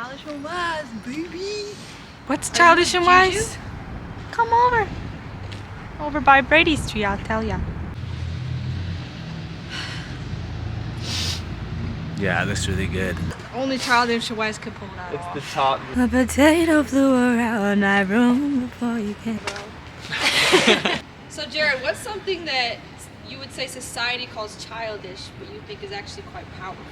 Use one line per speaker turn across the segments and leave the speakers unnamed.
Childish and Wise, baby.
What's Childish and Wise? Come over. Over by Brady's tree, I'll tell ya.
Yeah, it looks really good.
Only Childish and Wise could pull that off.
It's the top.
A potato flew around my room before you came.
So Jared, what's something that you would say society calls childish, but you think is actually quite powerful?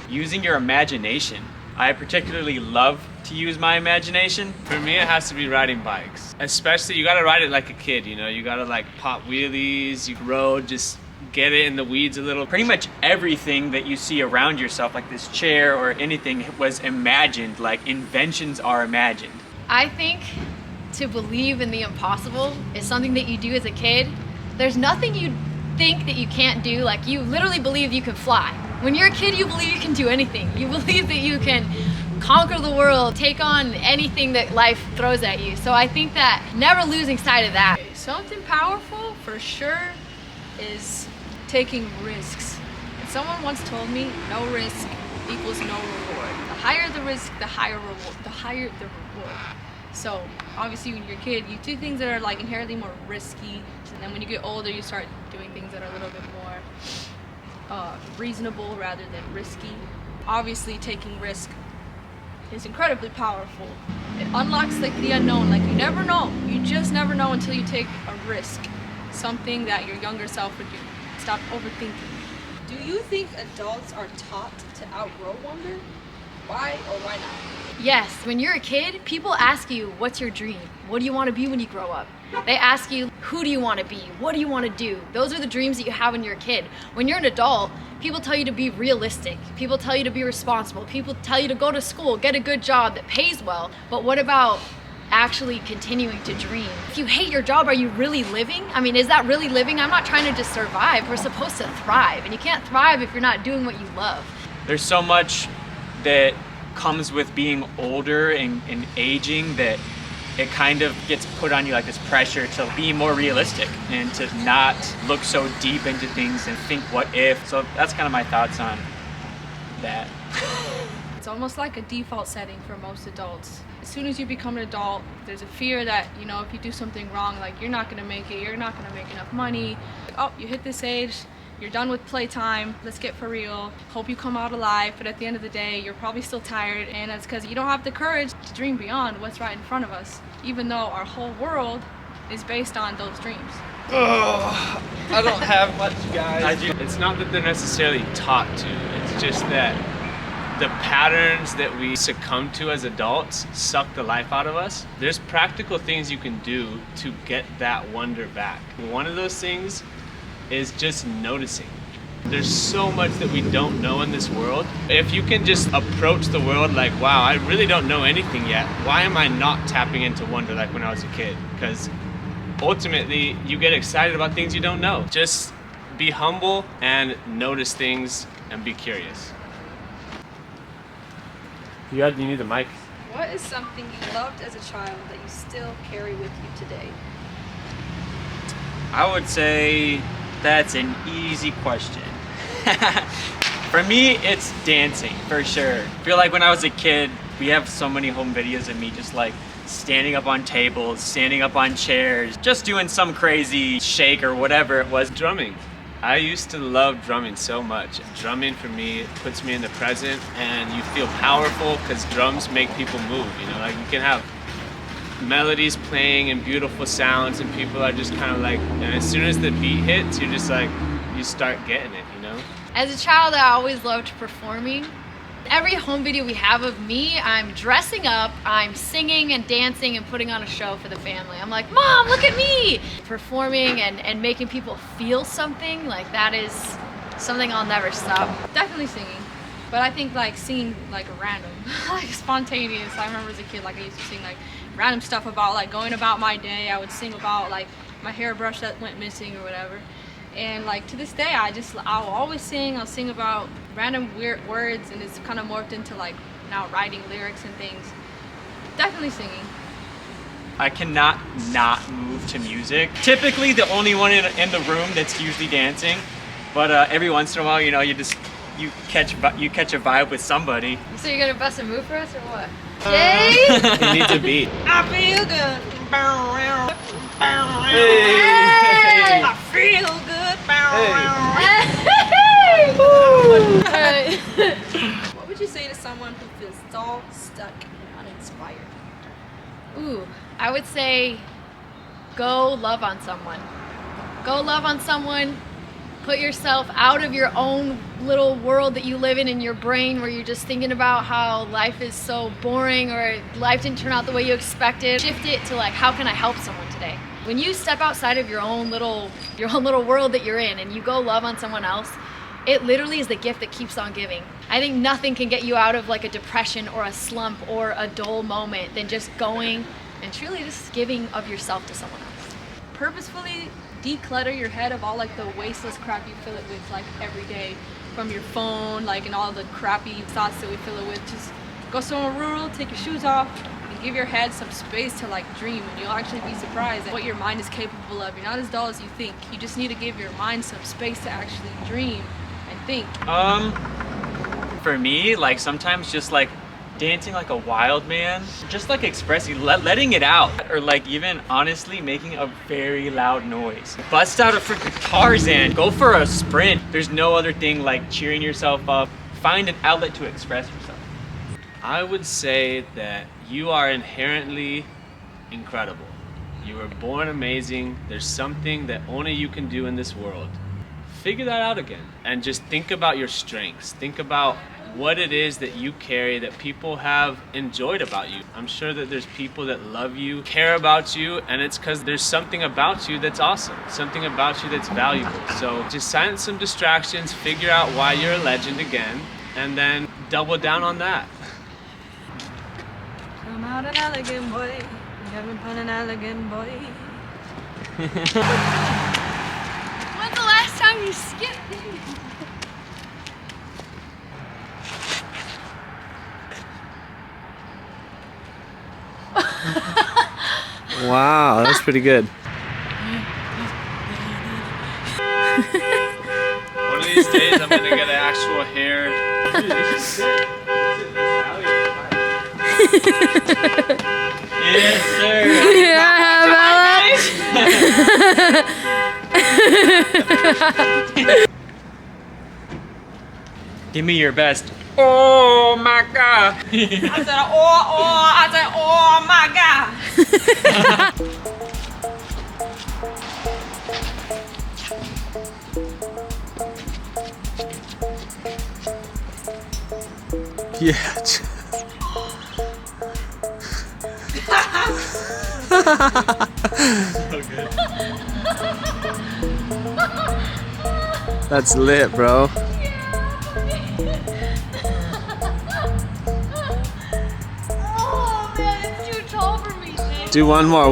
Using your imagination. I particularly love to use my imagination.
For me, it has to be riding bikes. Especially, you gotta ride it like a kid, you know? You gotta like pop wheelies, you road, just get it in the weeds a little.
Pretty much everything that you see around yourself, like this chair or anything, was imagined, like inventions are imagined.
I think to believe in the impossible is something that you do as a kid. There's nothing you think that you can't do. Like, you literally believe you can fly. When you're a kid, you believe you can do anything. You believe that you can conquer the world, take on anything that life throws at you. So I think that never losing sight of that.
Something powerful for sure is taking risks. And someone once told me, no risk equals no reward. The higher the risk, the higher the reward. So obviously when you're a kid, you do things that are like inherently more risky, and then when you get older, you start doing things that are a little bit more reasonable rather than risky. Obviously taking risk is incredibly powerful. It unlocks like the unknown. Like, you never know. You just never know until you take a risk. Something that your younger self would do. Stop overthinking. Do you think adults are taught to outgrow wonder? Why or why not?
Yes, when you're a kid, people ask you, what's your dream? What do you want to be when you grow up? They ask you, who do you want to be? What do you want to do? Those are the dreams that you have when you're a kid. When you're an adult, people tell you to be realistic. People tell you to be responsible. People tell you to go to school, get a good job that pays well. But what about actually continuing to dream? If you hate your job, are you really living? I mean, is that really living? I'm not trying to just survive. We're supposed to thrive. And you can't thrive if you're not doing what you love.
There's so much that comes with being older and aging that it kind of gets put on you, like this pressure to be more realistic and to not look so deep into things and think what if. So that's kind of my thoughts on that.
It's almost like a default setting for most adults. As soon as you become an adult, there's a fear that, you know, if you do something wrong, like you're not gonna make it, you're not gonna make enough money. Oh, you hit this age, you're done with playtime, let's get for real. Hope you come out alive, but at the end of the day, you're probably still tired, and it's because you don't have the courage to dream beyond what's right in front of us, even though our whole world is based on those dreams.
Oh, I don't have much, guys. It's not that they're necessarily taught to, it's just that the patterns that we succumb to as adults suck the life out of us. There's practical things you can do to get that wonder back. One of those things is just noticing. There's so much that we don't know in this world. If you can just approach the world like, wow, I really don't know anything yet. Why am I not tapping into wonder like when I was a kid? Because ultimately, you get excited about things you don't know. Just be humble and notice things and be curious. You need a mic.
What is something you loved as a child that you still carry with you today?
I would say that's an easy question. For me, it's dancing, for sure. I feel like when I was a kid, we have so many home videos of me just like standing up on tables, standing up on chairs, just doing some crazy shake or whatever it was.
Drumming. I used to love drumming so much. Drumming for me puts me in the present, and you feel powerful because drums make people move. You know, like you can have melodies playing and beautiful sounds, and people are just kind of like, and as soon as the beat hits, you're just like, you start getting it, you know?
As a child, I always loved performing. Every home video we have of me, I'm dressing up, I'm singing and dancing and putting on a show for the family. I'm like, Mom, look at me! Performing and making people feel something, like that is something I'll never stop.
Definitely singing. But I think like singing like random, like spontaneous. I remember as a kid, like I used to sing like random stuff about like going about my day. I would sing about like my hairbrush that went missing or whatever. And like to this day, I'll always sing. I'll sing about random weird words, and it's kind of morphed into like now writing lyrics and things. Definitely singing.
I cannot not move to music. Typically the only one in the room that's usually dancing, but every once in a while, you know, you just you catch a vibe with somebody.
So you're gonna bust a move for us or what?
Uh,
Jay?
It needs a beat.
I feel good.
Hey.
I feel good.
Alright.
What would you say to someone who feels dull, stuck, and uninspired?
Ooh, I would say go love on someone. Go love on someone. Put yourself out of your own little world that you live in your brain where you're just thinking about how life is so boring or life didn't turn out the way you expected. Shift it to like, how can I help someone today? When you step outside of your own little world that you're in and you go love on someone else, it literally is the gift that keeps on giving. I think nothing can get you out of like a depression or a slump or a dull moment than just going and truly just giving of yourself to someone else.
Purposefully declutter your head of all like the wasteless crap you fill it with like every day, from your phone, like, and all the crappy thoughts that we fill it with. Just go somewhere rural, take your shoes off, and give your head some space to like dream, and you'll actually be surprised at what your mind is capable of. You're not as dull as you think. You just need to give your mind some space to actually dream and think.
For me, like sometimes just like dancing like a wild man, just like expressing, letting it out, or like even honestly making a very loud noise. Bust out a freaking Tarzan, go for a sprint. There's no other thing like cheering yourself up. Find an outlet to express yourself.
I would say that you are inherently incredible. You were born amazing. There's something that only you can do in this world. Figure that out again and just think about your strengths. Think about what it is that you carry that people have enjoyed about you. I'm sure that there's people that love you, care about you, and it's because there's something about you that's awesome, something about you that's valuable. So just silence some distractions, figure out why you're a legend again, and then double down on that.
I'm out an elegant boy. You haven't put an elegant boy.
When's the last time you skipped?
Wow, that's pretty good. One of these days I'm gonna get an actual hair. Dude, this is sick.
Yes, sir. Give me your best. Oh my God.
I said, oh my God.
Yeah.
So good.
That's lit, bro.
Oh man, it's too tall for me.
Do one more.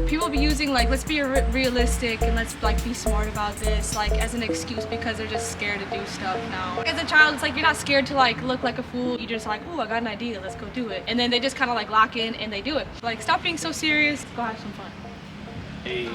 People be using like, let's be realistic and let's like be smart about this, like as an excuse because they're just scared to do stuff now. As a child, it's like you're not scared to like look like a fool. You're just like, oh, I got an idea, let's go do it. And then they just kind of like lock in and they do it. Like, stop being so serious. Go have some fun.
Hey.